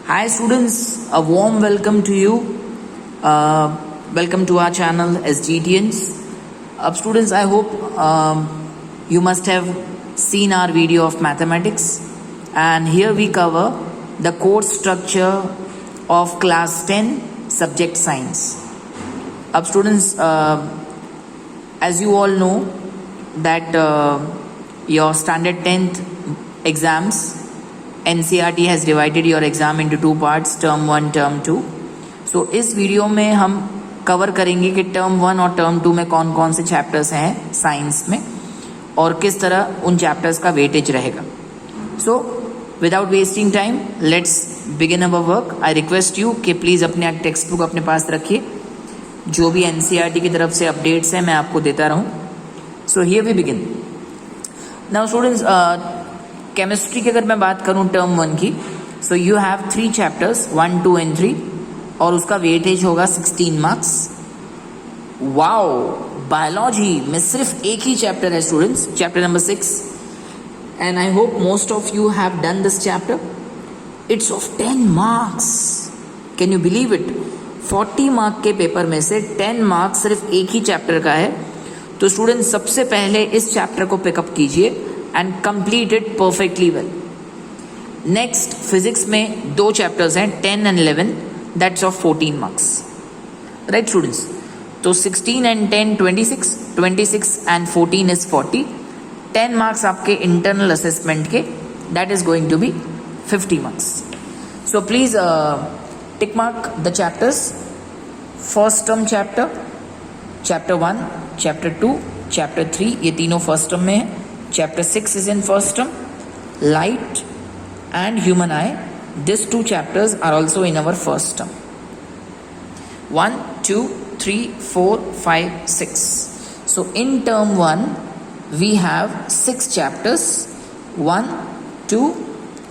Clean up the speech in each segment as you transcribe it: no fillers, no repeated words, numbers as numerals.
Hi students, a warm welcome to you. Welcome to our channel SGTNs. Students, I hope you must have seen our video of mathematics, and here we cover the course structure of class 10 subject science. Students, as you all know that your standard 10th exams, NCERT has divided your exam into two parts, term 1, term 2. So इस video में हम cover करेंगे कि term 1 और term 2 में कौन कौन से चैप्टर्स हैं साइंस में और किस तरह उन चैप्टर्स का वेटेज रहेगा. So without wasting time let's begin our work. I request you कि प्लीज़ अपने टेक्स्ट बुक अपने पास रखिए. जो भी NCERT की तरफ से अपडेट्स हैं मैं आपको देता रहूँ. So here we begin. Now students, chemistry की अगर मैं बात करूं टर्म 1 की, so you have 3 chapters 1, 2 and 3 और उसका वेटेज होगा 16 मार्क्स. वाओ, बायोलॉजी में सिर्फ एक ही चैप्टर है students, chapter number 6, and I hope most of you have done this chapter. It's of 10 marks. Can you believe it? 40 mark के paper में से 10 मार्क्स सिर्फ एक ही चैप्टर का है. तो स्टूडेंट्स, सबसे पहले इस चैप्टर को पिकअप कीजिए and complete it perfectly well. Next, physics में 2 chapters हैं 10 and 11, that's of 14 marks. Right students? तो 16 and 10 26, 26 and 14 is 40. 10 marks आपके internal assessment के, that is going to be 50 marks. So please tick mark the chapters. First term chapter, chapter 1, chapter 2, chapter 3, ये तीनों first term में है. Chapter 6 is in first term. Light and human eye, these 2 chapters are also in our first term. 1, 2, 3, 4, 5, 6. So in term 1 we have 6 chapters. 1, 2,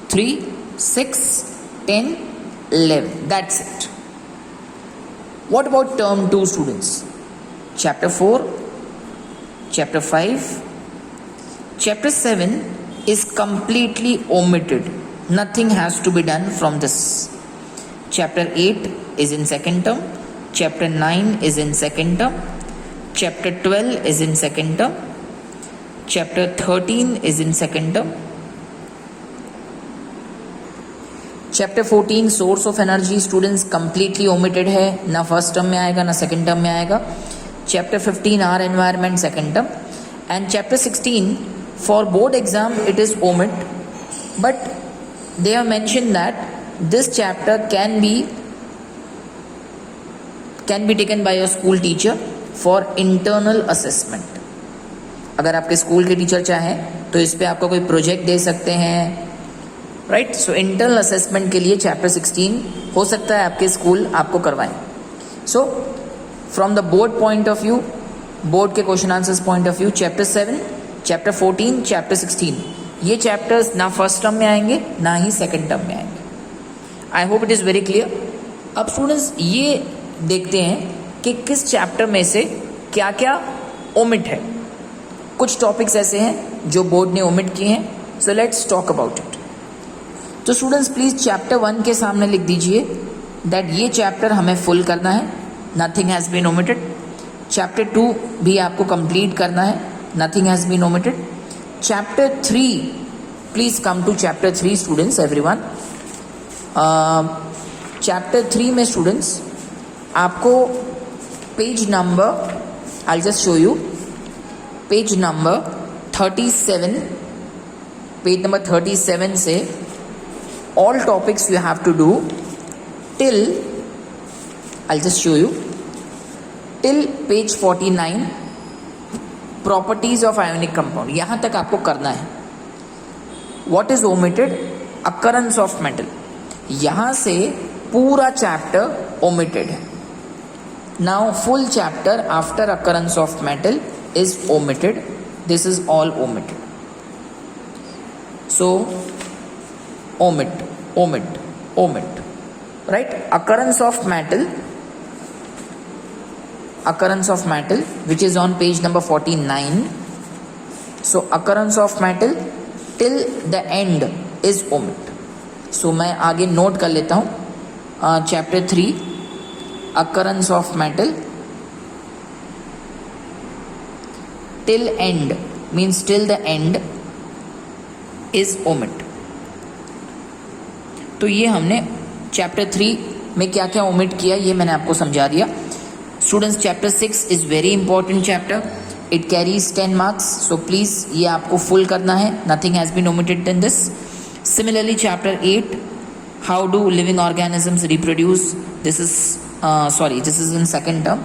3, 6, 10, 11. That's it. What about term 2 students? Chapter 4, chapter 5, Chapter 7 is completely omitted. Nothing has to be done from this. Chapter 8 is in second term. Chapter 9 is in second term. Chapter 12 is in second term. Chapter 13 is in second term. Chapter 14 source of energy students completely omitted है. ना first term में आएगा ना second term में आएगा. Chapter 15 our environment second term. And chapter 16 for board exam it is omit, but they have mentioned that this chapter can be taken by your school teacher for internal assessment. अगर आपके school के teacher चाहें तो इस पे आपको कोई project दे सकते हैं, राइट. सो इंटरनल असेसमेंट के लिए चैप्टर 16 हो सकता है आपके स्कूल आपको करवाएं. So from the board point of view, board के question answers point of view, chapter 7, chapter 14, chapter 16 ये चैप्टर्स ना फर्स्ट टर्म में आएंगे ना ही सेकंड टर्म में आएंगे. I hope it is very clear. अब स्टूडेंट्स ये देखते हैं कि किस चैप्टर में से क्या क्या ओमिट है. कुछ टॉपिक्स ऐसे हैं जो बोर्ड ने ओमिट किए हैं. So let's talk about it. तो स्टूडेंट्स प्लीज़ चैप्टर 1 के सामने लिख दीजिए दैट ये चैप्टर हमें फुल करना है. Nothing has been omitted. Chapter 2 भी आपको कंप्लीट करना है. Nothing has been omitted. Chapter 3, please come to chapter 3 students, everyone. Chapter 3 में students आपको page number, I'll just show you, page number 37, page number 37 से all topics you have to do till, I'll just show you, till page 49, properties of ionic compound. यहां तक आपको करना है. What is omitted? Occurrence of metal. यहां से पूरा chapter omitted है. Now full chapter after occurrence of metal is omitted. This is all omitted. So omit, omit, omit, right? Occurrence of metal which is on page number 49. So occurrence of metal till the end is omit. सो मैं आगे note कर लेता हूँ. Chapter 3 occurrence of metal till end means till the end is omit. तो ये हमने chapter 3 में क्या क्या ओमिट किया ये मैंने आपको समझा दिया. Students, chapter 6 is very important chapter. It carries 10 marks, so please ये आपको फुल करना है. Nothing has been omitted in this. Similarly chapter 8, how do living organisms reproduce, this is in second term.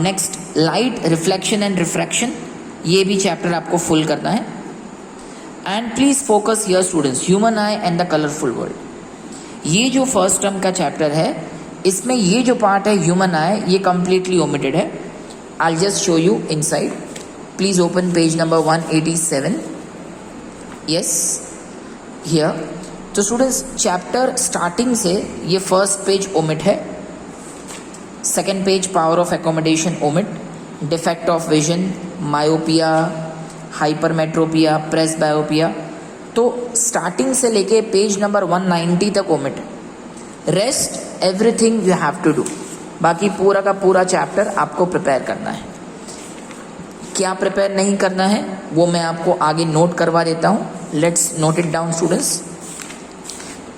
Next, light reflection and refraction, ये भी chapter आपको full करना है. And please focus here students, human eye and the colourful world. ये जो first term का chapter है, इसमें ये जो पार्ट है ह्यूमन आई, ये कंप्लीटली ओमिटेड है. I just show you inside. Please open page number 187. Yes, here. तो स्टूडेंट्स, चैप्टर स्टार्टिंग से ये फर्स्ट पेज ओमिट है. Second page power of accommodation omit, defect of vision, myopia, hypermetropia, presbyopia. तो starting से लेके page number 190 तक omit है. Rest everything you have to do. बाकी पूरा का पूरा चैप्टर आपको प्रिपेयर करना है. क्या प्रिपेयर नहीं करना है वो मैं आपको आगे नोट करवा देता हूँ. Let's note it down students.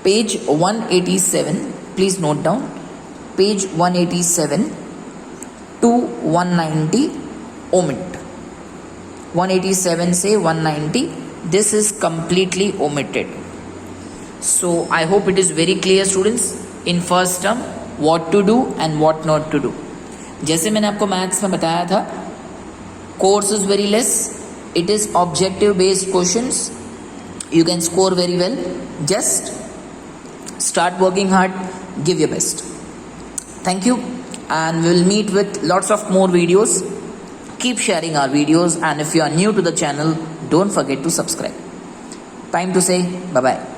Page 187, please note down. Page 187 to 190 omit. 187 से 190, this is completely omitted. So I hope it is very clear students in first term what to do and what not to do. जैसे मैंने आपको maths में बताया था, course is very less, it is objective based questions, you can score very well. Just start working hard, give your best. Thank you, and we will meet with lots of more videos. Keep sharing our videos, and if you are new to the channel, don't forget to subscribe. Time to say bye bye.